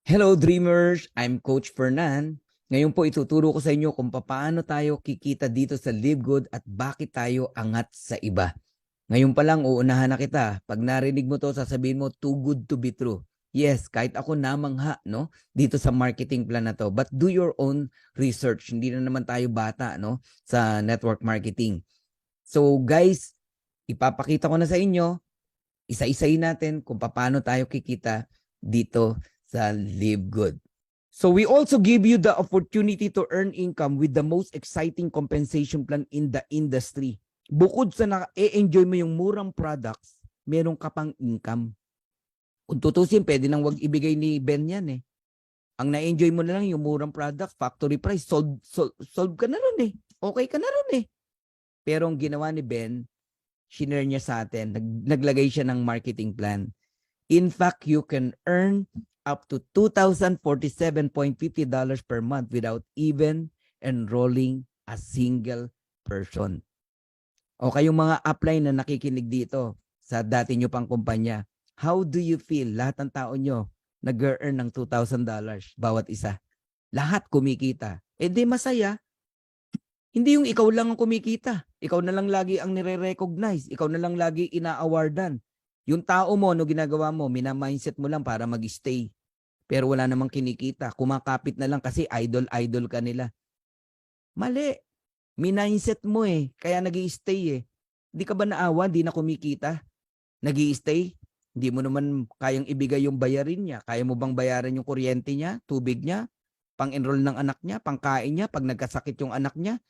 Hello Dreamers! I'm Coach Fernan. Ngayon po ituturo ko sa inyo kung paano tayo kikita dito sa Live Good at bakit tayo angat sa iba. Ngayon pa lang uunahan na kita. Pag narinig mo to, sasabihin mo too good to be true. Yes, kahit ako namangha no dito sa marketing plan na to. But do your own research. Hindi na naman tayo bata no sa network marketing. So guys, ipapakita ko na sa inyo, isa-isayin natin kung paano tayo kikita dito sa Live Good. So we also give you the opportunity to earn income with the most exciting compensation plan in the industry. Bukod sa na-enjoy mo yung murang products, meron ka pang income. Kung tutusin, pwede nang wag ibigay ni Ben yan eh. Ang na-enjoy mo na lang yung murang product, factory price, solve ka na ron eh. Okay ka na ron eh. Pero ang ginawa ni Ben, shinare niya sa atin, naglagay siya ng marketing plan. In fact, you can earn up to $2,047.50 per month without even enrolling a single person. O kayong mga upline na nakikinig dito sa dati nyo pang kumpanya, how do you feel? Lahat ng tao nyo nag-earn ng $2,000 bawat isa. Lahat kumikita. Eh di masaya. Hindi yung ikaw lang ang kumikita. Ikaw na lang lagi ang nire-recognize. Ikaw na lang lagi ina-awardan. Yung tao mo, ano ginagawa mo, mina-mindset mo lang para mag-stay. Pero wala namang kinikita. Kumakapit na lang kasi idol-idol ka nila. Mali. Mindset mo eh. Kaya nag-i-stay eh. Di ka ba naawa? Di na kumikita? Nag-i-stay? Hindi mo naman kayang ibigay yung bayarin niya. Kaya mo bang bayaran yung kuryente niya, tubig niya, pang-enroll ng anak niya, pangkain niya, pag nagkasakit yung anak niya?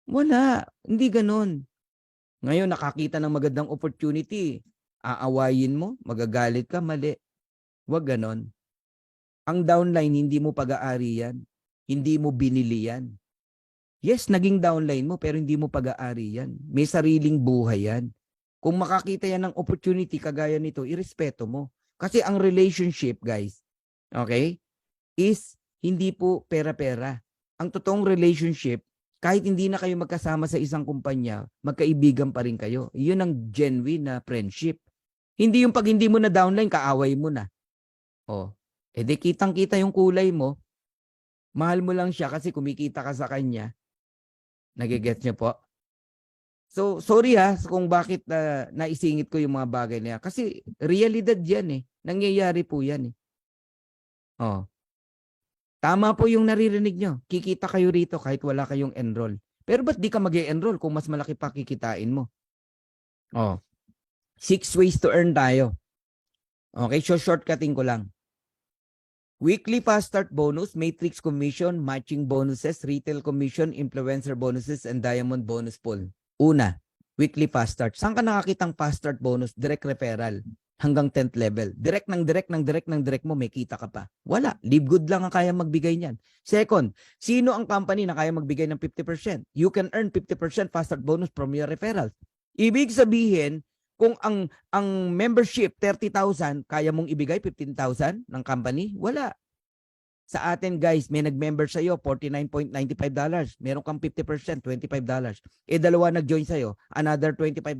Wala. Hindi ganon. Ngayon, nakakita ng magandang opportunity. Aawayin mo, magagalit ka, mali. Huwag ganon. Ang downline, hindi mo pag-aari yan. Hindi mo binili yan. Yes, naging downline mo, pero hindi mo pag-aari yan. May sariling buhay yan. Kung makakita yan ng opportunity kagaya nito, irespeto mo. Kasi ang relationship, guys, okay, is hindi po pera-pera. Ang totoong relationship, kahit hindi na kayo magkasama sa isang kumpanya, magkaibigan pa rin kayo. Yun ang genuine na friendship. Hindi yung pag hindi mo na downline, kaaway mo na. Oh, edi kitang-kita yung kulay mo, mahal mo lang siya kasi kumikita ka sa kanya. Nagigets niyo po? So, sorry ha kung bakit naisingit ko yung mga bagay na yan. Kasi realidad yan eh. Nangyayari po yan eh. Oh. Tama po yung naririnig nyo. Kikita kayo rito kahit wala kayong enroll. Pero ba't di ka mag-e-enroll kung mas malaki pa kikitain mo? Oh. 6 ways to earn tayo. Okay, so shortcutting ko lang. Weekly fast start bonus, matrix commission, matching bonuses, retail commission, influencer bonuses, and diamond bonus pool. Una, weekly fast start. Saan ka nakakitang fast start bonus? Direct referral hanggang 10th level. Direct mo, may kita ka pa. Wala. Live Good lang ang kaya magbigay niyan. Second, sino ang company na kaya magbigay ng 50%? You can earn 50% fast start bonus from your referrals. Ibig sabihin, kung ang membership 30,000, kaya mong ibigay 15,000 ng company? Wala. Sa atin guys, may nag-member sa iyo $49.95. Meron kang 50%, $25. Eh dalawa nag-join sa iyo, another $25.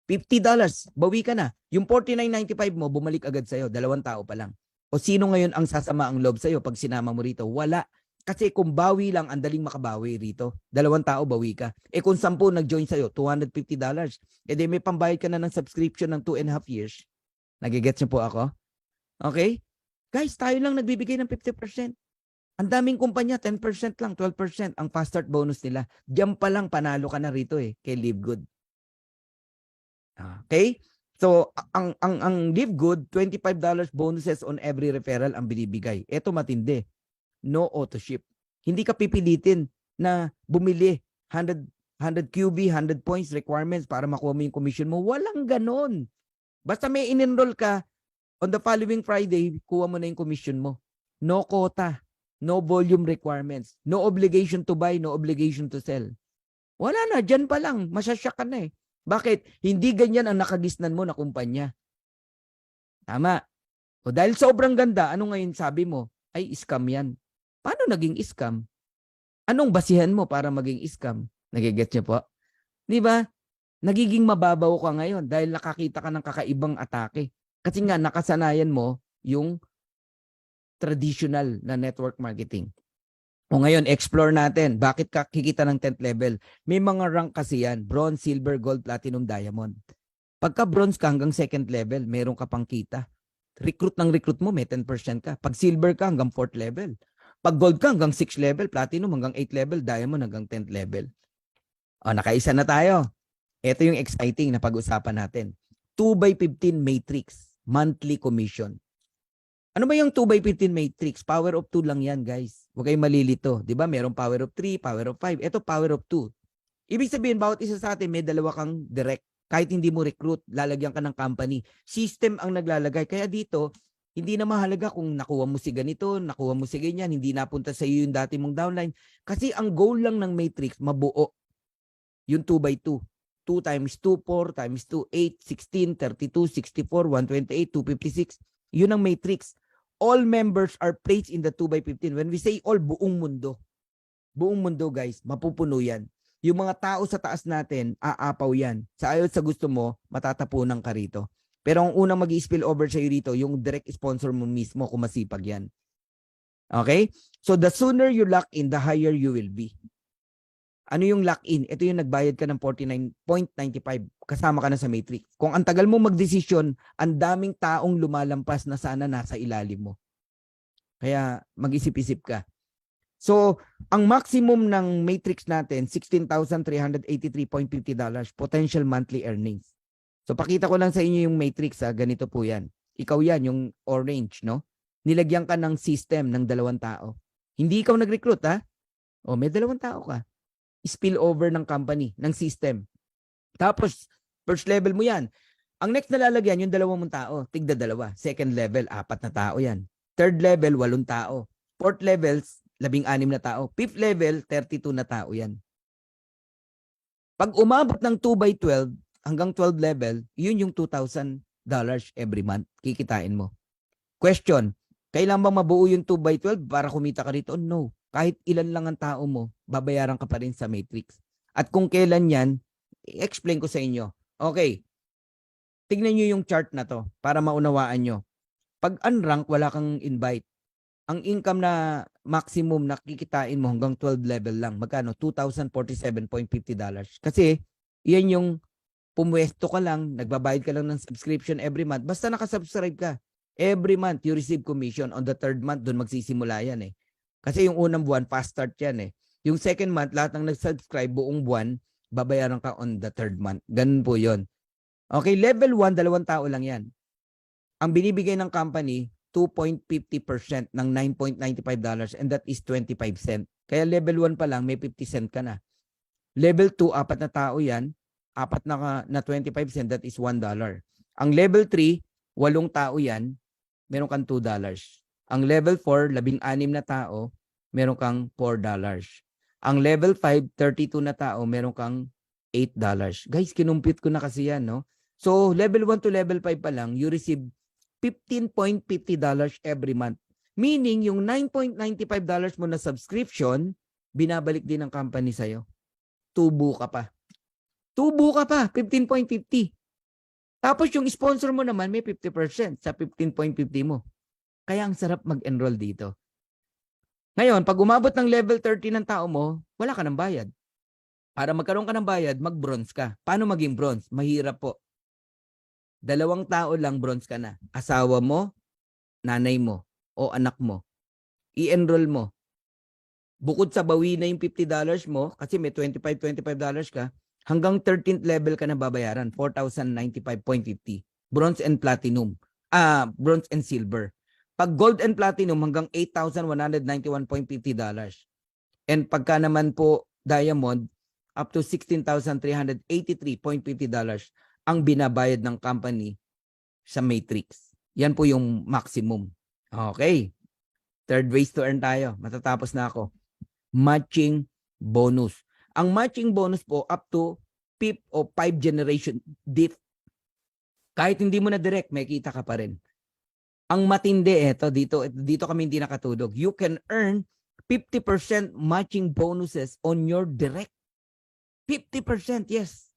$50, bawi ka na. Yung 49.95 mo, bumalik agad sa iyo, dalawang tao pa lang. O sino ngayon ang sasama ang loob sa iyo pag sinama mo rito? Wala. Kasi kung bawi lang, ang daling makabawi rito. Dalawang tao, bawi ka. Eh kung 10 nag-join sa'yo, $250. Eh di may pambayad ka na ng subscription ng 2.5 years. Nagigets niyo po ako? Okay? Guys, tayo lang nagbibigay ng 50%. Ang daming kumpanya, 10% lang, 12% ang fast start bonus nila. Diyan pa lang, panalo ka na rito eh, kay Live Good. Okay? So, ang Live Good, $25 bonuses on every referral ang binibigay. Ito matindi. No auto ship. Hindi ka pipilitin na bumili 100 QB, 100 points requirements para makuha mo yung commission mo. Walang ganon. Basta may in-enroll ka, on the following Friday, kuha mo na yung commission mo. No quota, no volume requirements, no obligation to buy, no obligation to sell. Wala na, dyan pa lang, masyasyak ka na eh. Bakit? Hindi ganyan ang nakagisnan mo na kumpanya. Tama. O dahil sobrang ganda, ano ngayon sabi mo? Ay, scam yan. Paano naging scam? Anong basihan mo para maging scam? Nagigets niyo po? Di ba? Nagiging mababaw ka ngayon dahil nakakita ka ng kakaibang atake. Kasi nga nakasanayan mo yung traditional na network marketing. O ngayon, explore natin. Bakit ka kikita ng 10th level? May mga rank kasi yan. Bronze, silver, gold, platinum, diamond. Pagka bronze ka hanggang 2nd level, meron ka pang kita. Recruit mo, may 10% ka. Pag silver ka hanggang 4th level. Pag gold ka hanggang 6th level, platinum hanggang 8th level, diamond hanggang 10th level. O, nakaisa na tayo. Ito yung exciting na pag-usapan natin. 2x15 matrix, monthly commission. Ano ba yung 2x15 matrix? Power of 2 lang yan, guys. Huwag kayong malilito. Di ba? Merong power of 3, power of 5. Ito, power of 2. Ibig sabihin, bawat isa sa atin may dalawa kang direct. Kahit hindi mo recruit, lalagyan ka ng company. System ang naglalagay. Kaya dito, hindi na mahalaga kung nakuha mo si ganito, nakuha mo si ganyan, hindi napunta sa iyo yung dati mong downline. Kasi ang goal lang ng matrix, mabuo. Yung 2x2. 2 times 2, 4 times 2, 8, 16, 32, 64, 128, 256. Yun ang matrix. All members are placed in the 2x15. When we say all, buong mundo. Buong mundo, guys, mapupuno yan. Yung mga tao sa taas natin, aapaw yan. Sa ayaw sa gusto mo, matatapunan ka rito. Pero ang unang mag-i-spill over sa'yo rito, yung direct sponsor mo mismo, kung masipag yan. Okay? So the sooner you lock in, the higher you will be. Ano yung lock-in? Ito yung nagbayad ka ng 49.95. Kasama ka na sa matrix. Kung ang tagal mo magdesisyon, ang daming taong lumalampas na sana nasa ilalim mo. Kaya mag-isip-isip ka. So, ang maximum ng matrix natin, $16,383.50 potential monthly earnings. So, pakita ko lang sa inyo yung matrix. Ganito po yan. Ikaw yan, yung orange, no? Nilagyan ka ng system ng 2 tao. Hindi ikaw nag-recruit, ha? O, may 2 tao ka. Spill over ng company, ng system. Tapos, first level mo yan. Ang next na lalagyan, yung 2 mong tao, tigda 2. Second level, 4 na tao yan. Third level, 8 tao. Fourth level, 16 na tao. Fifth level, 32 na tao yan. Pag umabot ng 2x12 hanggang 12 level, yun yung $2,000 every month. Kikitain mo. Question, kailan ba mabuo yung 2x12 para kumita ka rito? No. Kahit ilan lang ang tao mo, babayaran ka pa rin sa matrix. At kung kailan yan, i-explain ko sa inyo. Okay, tignan nyo yung chart na to para maunawaan nyo. Pag unrank, wala kang invite. Ang income na maximum na kikitain mo hanggang 12 level lang. Magkano? $2,047.50. Kasi, yan yung pumwesto ka lang, nagbabayad ka lang ng subscription every month. Basta nakasubscribe ka. Every month, you receive commission. On the 3rd month, doon magsisimula yan eh. Kasi yung unang buwan, fast start yan eh. Yung 2nd month, lahat ng nag-subscribe buong buwan, babayaran ka on the 3rd month. Ganun po yon. Okay, level 1, 2 tao lang yan. Ang binibigay ng company, 2.50% ng $9.95 and that is 25 cent. Kaya level 1 pa lang, may 50 cent ka na. Level 2, 4 na tao yan. 4 na 25 cent, that is $1. Ang level 3, 8 tao yan, meron kang $2. Ang level 4, 16 na tao, meron kang $4. Ang level 5, 32 na tao, meron kang $8. Guys, kinumpute ko na kasi yan, no? So, level 1 to level 5 pa lang, you receive $15.50 every month. Meaning, yung $9.95 mo na subscription, binabalik din ng company sa'yo. Tubo ka pa. 15.50. Tapos yung sponsor mo naman, may 50% sa 15.50 mo. Kaya ang sarap mag-enroll dito. Ngayon, pag umabot ng level 30 ng tao mo, wala ka ng bayad. Para magkaroon ka ng bayad, mag-bronze ka. Paano maging bronze? Mahirap po. 2 tao lang bronze ka na. Asawa mo, nanay mo, o anak mo. I-enroll mo. Bukod sa bawi na yung $50 mo, kasi may $25 ka, hanggang 13th level ka na babayaran, $4,095.50. Bronze and platinum. Bronze and silver. Pag gold and platinum, hanggang $8,191.50. And pagka naman po diamond, up to $16,383.50 ang binabayad ng company sa matrix. Yan po yung maximum. Okay. Third ways to earn tayo. Matatapos na ako. Matching bonus. Ang matching bonus po up to 5th o 5 generation diff. Kahit hindi mo na direct, may kita ka pa rin. Ang matindi dito kami hindi nakatulog. You can earn 50% matching bonuses on your direct. 50%, yes.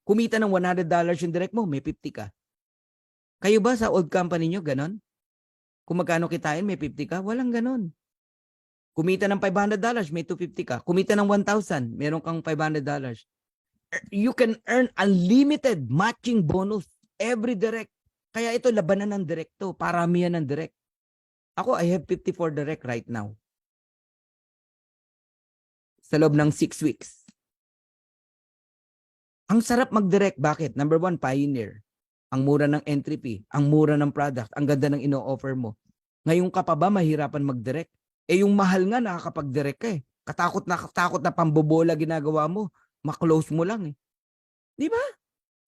Kumita ng $100 yung direct mo, may 50 ka. Kayo ba sa old company nyo, ganon? Kung magkano kitain, may 50 ka. Walang ganon. Kumita ng $500, may 250 ka. Kumita ng 1,000, meron kang $500. You can earn unlimited matching bonus every direct. Kaya ito, labanan ng direct to. Paramihan ng direct. Ako, I have 54 direct right now. Sa loob ng 6 weeks. Ang sarap mag-direct. Bakit? Number 1, pioneer. Ang mura ng entry fee. Ang mura ng product. Ang ganda ng ino-offer mo. Ngayon ka pa ba mahirapan mag-direct? Eh yung mahal nga nakakapag-direct ka eh. Katakot na pambobola ginagawa mo. Ma-close mo lang eh. Di ba?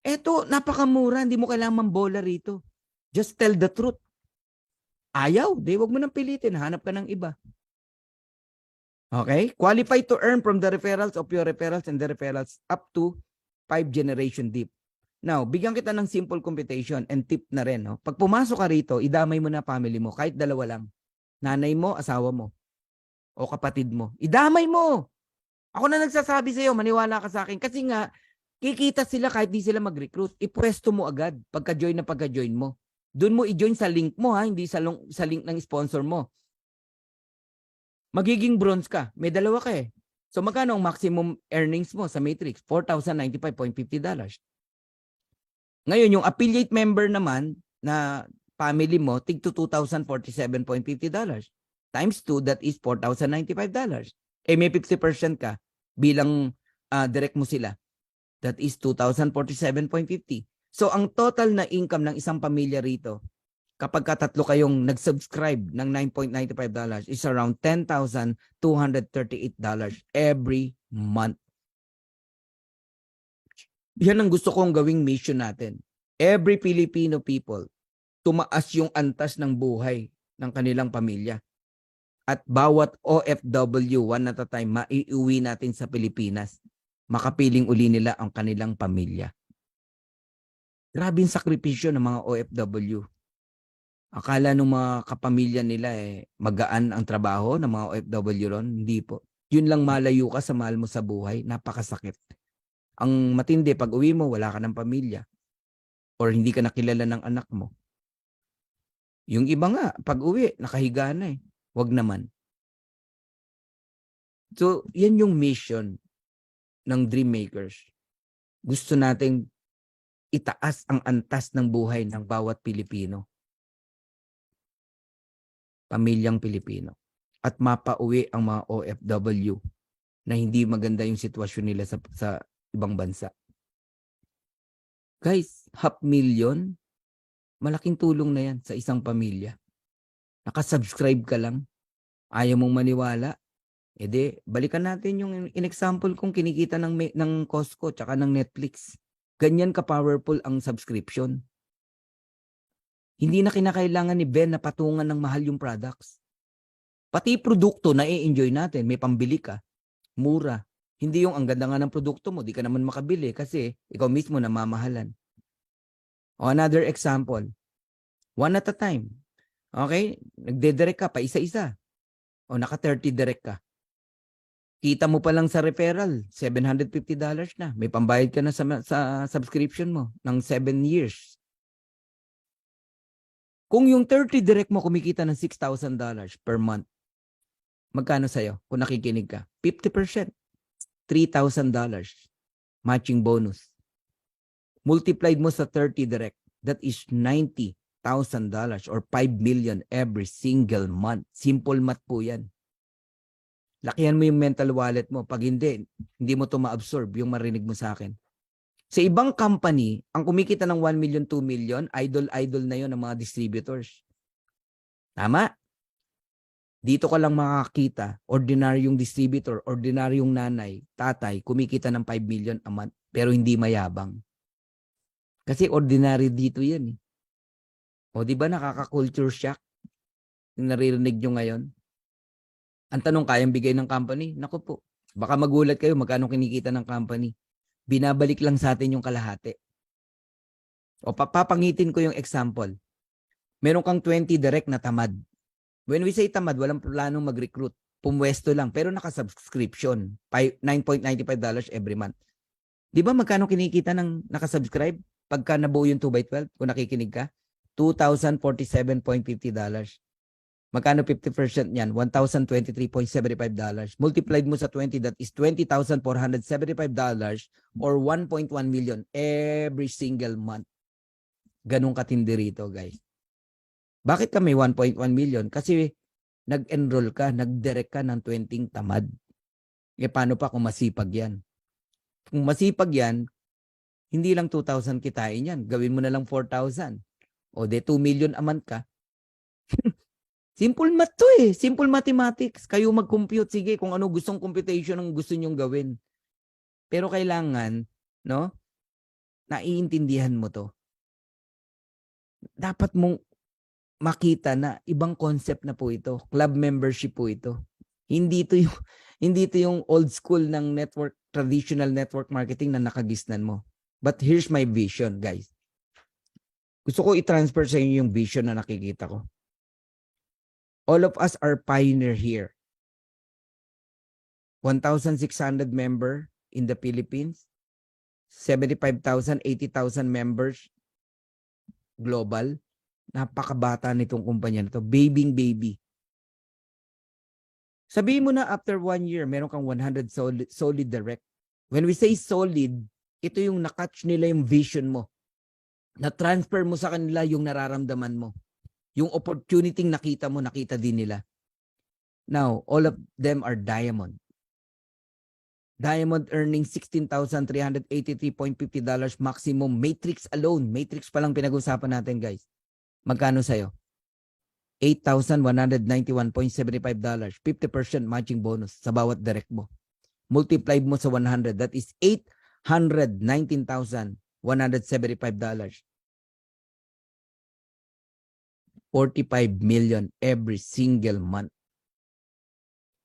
Eto, napakamura. Hindi mo kailangan mambola rito. Just tell the truth. Ayaw. Di, wag mo nang pilitin. Hanap ka ng iba. Okay? Qualified to earn from the referrals of your referrals and the referrals up to 5 generation deep. Now, bigyan kita ng simple computation and tip na rin. No? Pag pumasok ka rito, idamay mo na family mo. Kahit dalawa lang. Nanay mo, asawa mo. O kapatid mo. Idamay mo! Ako na nagsasabi sa'yo, maniwala ka sa akin. Kasi nga, kikita sila kahit di sila mag-recruit. Ipwesto mo agad pagka-join na pagka-join mo. Doon mo i-join sa link mo ha, hindi sa link ng sponsor mo. Magiging bronze ka. May dalawa ka eh. So magkano ang maximum earnings mo sa Matrix? $4,095.50. Ngayon, yung affiliate member naman na family mo, tig to $2,047.50. Times 2, that is $4,095. Eh may 50% ka bilang direct mo sila. That is $2,047.50. So ang total na income ng isang pamilya rito, kapag katatlo kayong nag-subscribe ng $9.95 is around $10,238 every month. Yan ang gusto kong gawing mission natin. Every Filipino people, tumaas yung antas ng buhay ng kanilang pamilya. At bawat OFW, one at a time, maiuwi natin sa Pilipinas. Makapiling uli nila ang kanilang pamilya. Grabe yung sakripisyo ng mga OFW. Akala ng mga kapamilya nila magaan ang trabaho ng mga OFW ron. Hindi po. Yun lang malayo ka sa mahal mo sa buhay. Napakasakit. Ang matindi, pag uwi mo, wala ka ng pamilya. Or hindi ka nakilala ng anak mo. Yung iba nga, pag uwi, nakahiga na eh. Wag naman. So, yan yung mission ng Dream Makers. Gusto nating itaas ang antas ng buhay ng bawat Pilipino. Pamilyang Pilipino. At mapauwi ang mga OFW na hindi maganda yung sitwasyon nila sa ibang bansa. Guys, $500,000, malaking tulong na yan sa isang pamilya. Nakasubscribe ka lang, ayaw mong maniwala, edi balikan natin yung in-example kong kinikita ng Costco tsaka ng Netflix. Ganyan ka-powerful ang subscription. Hindi na kinakailangan ni Ben na patungan ng mahal yung products. Pati produkto na i-enjoy natin, may pambili ka, mura. Hindi yung ang ganda nga ng produkto mo, di ka naman makabili kasi ikaw mismo namamahalan. O another example, one at a time. Okay? Nagde-direct ka pa isa-isa. O naka-30 direct ka. Kita mo pa lang sa referral, $750 na. May pambayad ka na sa subscription mo ng 7 years. Kung yung 30 direct mo kumikita ng $6,000 per month, magkano sa'yo kung nakikinig ka? 50%. $3,000 matching bonus. Multiplied mo sa 30 direct, that is $90,000 or 5 million every single month. Simple math po yan. Lakihan mo yung mental wallet mo. Pag hindi mo to ma-absorb yung marinig mo sa akin. Sa ibang company, ang kumikita ng 1 million, 2 million, idol na yon ng mga distributors. Tama? Dito ka lang makakita, ordinaryong distributor, ordinaryong nanay, tatay, kumikita ng 5 million a month, pero hindi mayabang. Kasi ordinary dito yan. O di ba nakaka-culture shock? Yung naririnig nyo ngayon? Ang tanong, kayang bigay ng company? Naku po, baka magulat kayo magkano kinikita ng company. Binabalik lang sa atin yung kalahati. O papangitin ko yung example. Meron kang 20 direct na tamad. When we say tamad, walang planong mag-recruit. Pumwesto lang, pero naka-subscription. $9.95 every month. Di ba magkano kinikita ng naka-subscribe? Pagka nabuo yung 2x12, kung nakikinig ka, $2,047.50. Magkano 50% niyan? $1,023.75. Multiplied mo sa 20, that is $20,475 or 1.1 million every single month. Ganun katindi rito, guys. Bakit ka may 1.1 million? Kasi nag-enroll ka, nag-direct ka ng 20 tamad. E paano pa kung masipag yan? Kung masipag yan, hindi lang 2,000 kitain yan. Gawin mo na lang 4,000. O de 2 million a month ka. Simple math to eh. Simple mathematics. Kayo mag-compute. Sige, kung ano gustong computation ang gusto nyong gawin. Pero kailangan, no? Naiintindihan mo to. Dapat mong makita na ibang concept na po ito. Club membership po ito. Hindi ito yung old school ng network, traditional network marketing na nakagisnan mo. But here's my vision, guys. Gusto ko i-transfer sa inyo yung vision na nakikita ko. All of us are pioneer here. 1,600 member in the Philippines. 75,000, 80,000 members global. Napakabata nitong kumpanya nito. Baby. Sabihin mo na after 1 year, meron kang 100 solid direct. When we say solid, ito yung nakatch nila yung vision mo. Na-transfer mo sa kanila yung nararamdaman mo. Yung opportunity nakita mo, nakita din nila. Now, all of them are diamond. Diamond earning $16,383.50 maximum. Matrix alone. Matrix pa lang pinag-usapan natin, guys. Magkano sa'yo? $8,191.75. 50% matching bonus sa bawat direct mo. Multiply mo sa 100. That is $819,175. 45 million every single month.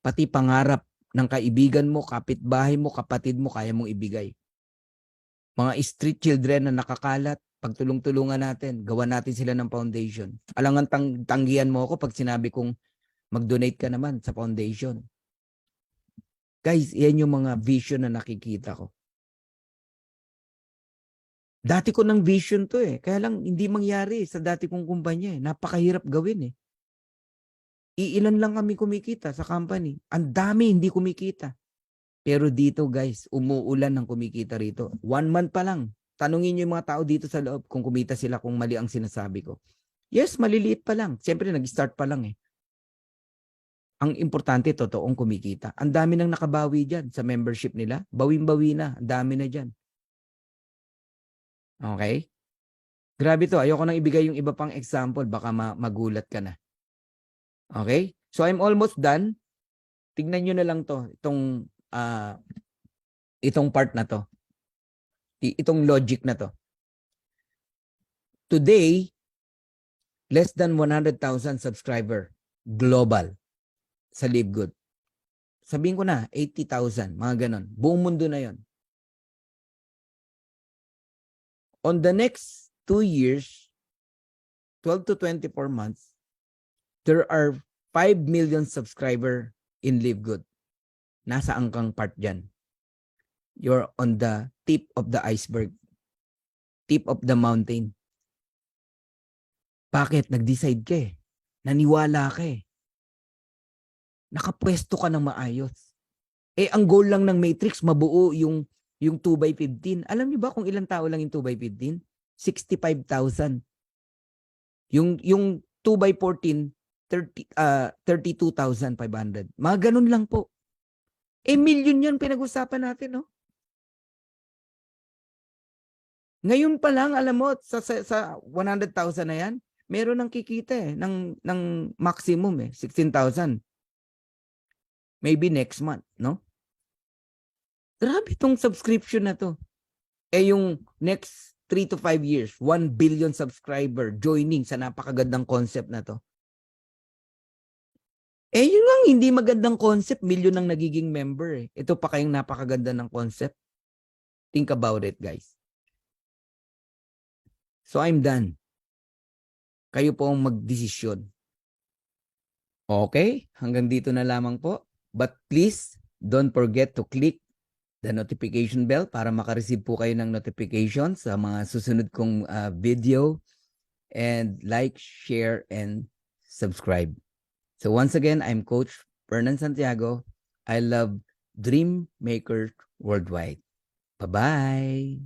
Pati pangarap ng kaibigan mo, kapitbahay mo, kapatid mo, kaya mong ibigay. Mga street children na nakakalat, pagtulong-tulungan natin, gawa natin sila ng foundation. Alangan tanggihan mo ako pag sinabi kong mag-donate ka naman sa foundation. Guys, yan yung mga vision na nakikita ko. Dati ko ng vision to eh. Kaya lang hindi mangyari sa dati kong kumpanya eh. Napakahirap gawin eh. Iilan lang kami kumikita sa company. Ang dami hindi kumikita. Pero dito guys, umuulan ng kumikita rito. 1 month pa lang. Tanungin nyo yung mga tao dito sa loob kung kumita sila kung mali ang sinasabi ko. Yes, maliliit pa lang. Siyempre nag-start pa lang eh. Ang importante, totoong kumikita. Ang dami nang nakabawi dyan sa membership nila. Bawing-bawi na. Ang dami na dyan. Okay? Grabe to. Ayoko nang ibigay yung iba pang example. Baka magulat ka na. Okay? So I'm almost done. Tignan nyo na lang to. Itong part na to. Itong logic na to. Today, less than 100,000 subscriber global sa LiveGood. Sabihin ko na, 80,000. Mga ganon. Buong mundo na yon. On the next 2 years, 12 to 24 months, there are 5 million subscriber in LiveGood. Nasaan kang part dyan? You're on the tip of the iceberg. Tip of the mountain. Bakit? Nag-decide ka eh. Naniwala ka eh. Nakapwesto ka ng maayos. Eh, ang goal lang ng Matrix, mabuo yung 2x15. Alam niyo ba kung ilang tao lang yung 2x15? 65,000. Yung 2x14, 32,500. Mga ganun lang po. Eh, million yan pinag-usapan natin, no? Ngayon pa lang, alam mo, sa 100,000 na yan, meron nang kikita eh, ng maximum eh, 16,000. Maybe next month, no? Grabe tong subscription na to. Eh yung next 3 to 5 years, 1 billion subscriber joining sa napakagandang concept na to. Eh yun lang, hindi magandang concept, million ang nagiging member eh. Ito pa kayong napakaganda ng concept. Think about it, guys. So I'm done. Kayo po ang magdesisyon. Okay? Hanggang dito na lamang po. But please, don't forget to click the notification bell para makareceive po kayo ng notifications sa mga susunod kong video. And like, share, and subscribe. So once again, I'm Coach Fernan Santiago. I love Dream Maker Worldwide. Bye-bye.